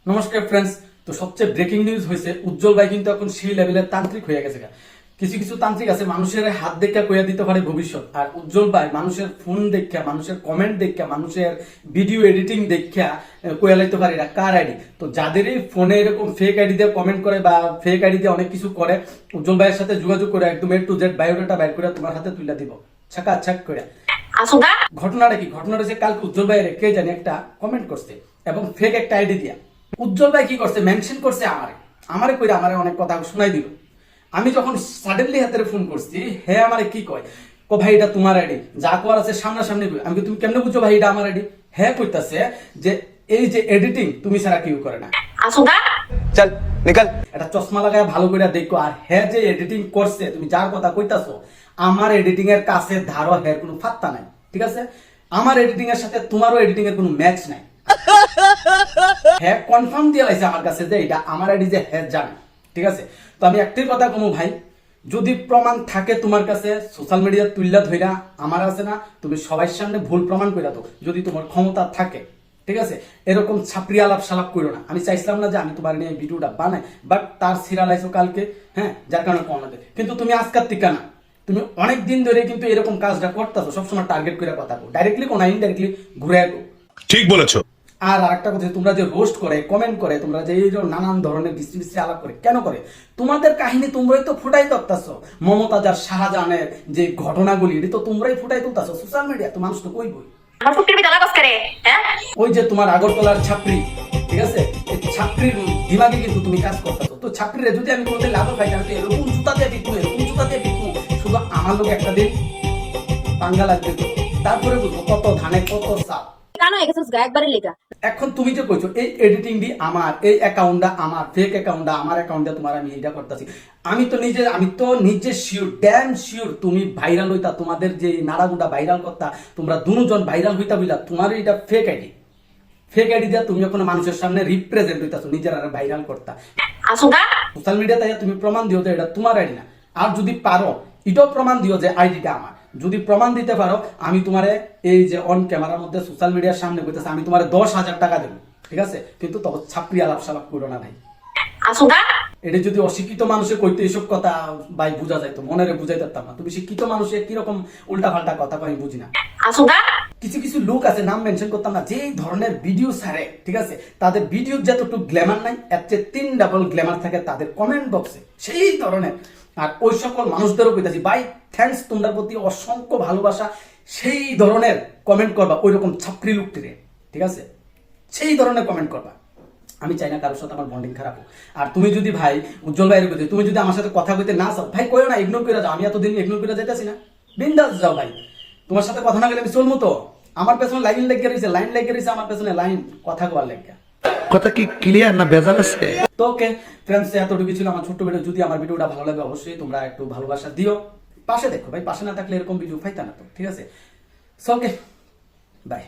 নমস্কার ফ্রেন্ডস। তো সবচেয়ে ব্রেকিং নিউজ হয়েছে উজ্জ্বল ভাই কিন্তু এখন সেই লেভেলের তান্ত্রিক হয়ে গেছে। কিছু কিছু তান্ত্রিক আছে মানুষের হাত দেখা কইয়া দিতে পারে ভবিষ্যৎ, আর উজ্জ্বল ভাই মানুষের ফোন দেখা, মানুষের কমেন্ট দেখা, মানুষের ভিডিও এডিটিং দেখা কইয়া লাইতে পারে এটা কার আইডি। তো যাদেরই ফোনে এরকম ফেক আইডি দিয়ে কমেন্ট করে বা ফেক আইডি দিয়ে অনেক কিছু করে, উজ্জ্বল ভাইয়ের সাথে যোগাযোগ করে একদম A to Z বায়োডাটা বাইর করে তোমার হাতে তুলে দিব ছাকা ছাক করে। ঘটনাটা কি? ঘটনাটা যে কালকে উজ্জ্বল ভাইয়ের কে জানি একটা কমেন্ট করছে এবং ফেক একটা আইডি দিয়া উজ্জ্বল ভাই কি করছে, মেনশন করছে আমারে কইরা আমারে অনেক কথা শোনাই দিল। আমি যখন সাডেনলি হাতে ফোন করছি, হে আমারে কি কয়, কো ভাই এটা তোমার আইডি, যা করার আছে সামনাসামনি। আমি তুমি কেমনে বুঝছো ভাই এটা আমার আইডি? হ্যাঁ কইতাছে যে এই যে এডিটিং তুমি ছাড়া কেউ করে না, চল নিকল। এটা চশমা লাগায় ভালো করে দেখো। আর হ্যাঁ যে এডিটিং করছে, তুমি যার কথা কইতাছো, আমার এডিটিং এর কাছে ধারো হের কোনো ফাত্তা নাই, ঠিক আছে? আমার এডিটিং এর সাথে তোমারও এডিটিং এর কোনো ম্যাচ নাই। হ্যাঁ কনফার্ম দিয়ে লাইছে আমার কাছে যে এটা আমার আইডি, যে হ্যাঁ জানে, ঠিক আছে? তো আমি একটাই কথা কমু ভাই, যদি প্রমাণ থাকে তোমার কাছে সোশ্যাল মিডিয়া তুইলা ধইরা আমার আছে না, তুমি সবাই সামনে ভুল প্রমাণ কইরা দাও যদি তোমার ক্ষমতা থাকে, ঠিক আছে? এরকম ছাপড়ি আলাপ সালাপ করো না। আমি চাইছিলাম না যে আমি তোমার নিয়ে ভিডিওটা বানাই, বাট তার সিরা লাইছো কালকে, হ্যাঁ, যার কারণে কম লাগে। কিন্তু তুমি আজকার টিকা না, তুমি অনেক দিন ধরে কিন্তু এরকম কাজটা করতেছো, সবসময় টার্গেট করে কথা বলো, ডাইরেক্টলি কোন ইনডাইরেক্টলি ঘুরে আসো। ঠিক বলেছো। আর আরেকটা কথা, তোমরা যে রোস্ট করে, কমেন্ট করে, তোমরা যে এই যে নানান ধরনের বিশ্রী বিশ্রী আলাপ করে কেন করে? তোমাদের কাহিনী তোমরাই তো ফুটাই করতেছো। মমতাজ আর শাহজাহানের যে ঘটনাগুলি, এটা তো তোমরাই ফুটাই তুলতেছো সোশ্যাল মিডিয়া, তো মানুষ তো কইবই। ওই যে তোমার আগরতলার ছাত্রী, ঠিক আছে, এই ছাত্রীর দিমাগে কিন্তু তুমি কাজ করতেছো। তো ছাত্রীরা যদি আমি কোনোদিন লাভ পাই, তাহলে এরকম জুতা দিয়ে বিকবো, এরকম জুতা দিয়ে বিকবো, শুধু আমার লোক একটা দিন পাঙ্গা লাগবে তো, তারপরে বুঝবো কত ধানে কত চাপ। এখন তুমি যে কইছো এই এডিটিং দি আমার, এই অ্যাকাউন্টটা আমার, ফেক অ্যাকাউন্টটা আমার, অ্যাকাউন্টটা তোমার, আমি এটা করতেছি। আমি তো নিজে শিওর, ড্যাম শিওর তুমি ভাইরাল হইতা, তোমাদের যে নাড়াগুড়া ভাইরাল করতা, তোমরা দুজন ভাইরাল হইতা বুঝলা, তোমার এটা ফেক আইডি। ফেক আইডি দিয়া তুমি এখন মানুষের সামনে রিপ্রেজেন্ট হইতাছো, নিজের আর ভাইরাল করতা। সোশ্যাল মিডিয়াতে তুমি প্রমাণ দিও যে এটা তোমার আইডি না। আর যদি পারো এটাও প্রমাণ দিও যে আইডিটা আমার। যদি প্রমাণ দিতে পারো, আমি তোমারে এই যে অন ক্যামেরার মধ্যে সোশ্যাল মিডিয়ার সামনে কইতেছে, আমি তোমারে 10,000 টাকা দেবো, ঠিক আছে? কিন্তু তখন ছাপড়ি আলাপ সালাপ করো না ভাই। এটা যদি অশিক্ষিত মানুষে কইতে এইসব কথা ভাই বুঝা যাইতো, মনেরে বুঝাই পারতাম না। তুমি শিক্ষিত মানুষে কিরকম উল্টা পাল্টা কথা কই বুঝি না। কিছু কিছু লোক আছে, নাম মেনশন করতাম না, যেই ধরনের ভিডিও ছাড়ে, ঠিক আছে, তাদের ভিডিও যতটুকু গ্ল্যামার নাই, এর চেয়ে 3 ডাবল গ্ল্যামার থাকে তাদের কমেন্ট বক্সে, সেই ধরনের। আর ওই সকল মানুষদেরও কইতাছি ভাই, থ্যাঙ্কস, তোমার প্রতি অসংখ্য ভালোবাসা। সেই ধরনের কমেন্ট করবা, ওই রকম ছাপড়ি লোকটিরে, ঠিক আছে? সেই ধরনের কমেন্ট করবা। আমি চাই না কারোর সাথে আমার বন্ডিং খারাপ হোক। আর তুমি যদি ভাই উজ্জ্বল ভাইয়ের প্রতি, তুমি যদি আমার সাথে কথা কইতে না চাও ভাই, কইও না, ইগনোর করে যাও। আমি এতদিন ইগনোর করে যেতেছি না, বিন্দাস যাও ভাই। তোমার সাথে কথা না গেলে আমি চলবো তো? আমার পেছনে লাইন লেগে রয়েছে, আমার পেছনে লাইন কথা কোয়ার লেগে। কথা কি ক্লিয়ার না ভেজাল আছে? তো ওকে ফ্রেন্ডস, এতটুকু ছিল আমার ছোট্ট ভিডিও। যদি আমার ভিডিওটা ভালো লাগে অবশ্যই তোমরা একটু ভালোবাসা দিও, পাশে দেখো ভাই, পাশে না থাকলে এরকম ভিডিও পাইতা না তো, ঠিক আছে? So okay, by.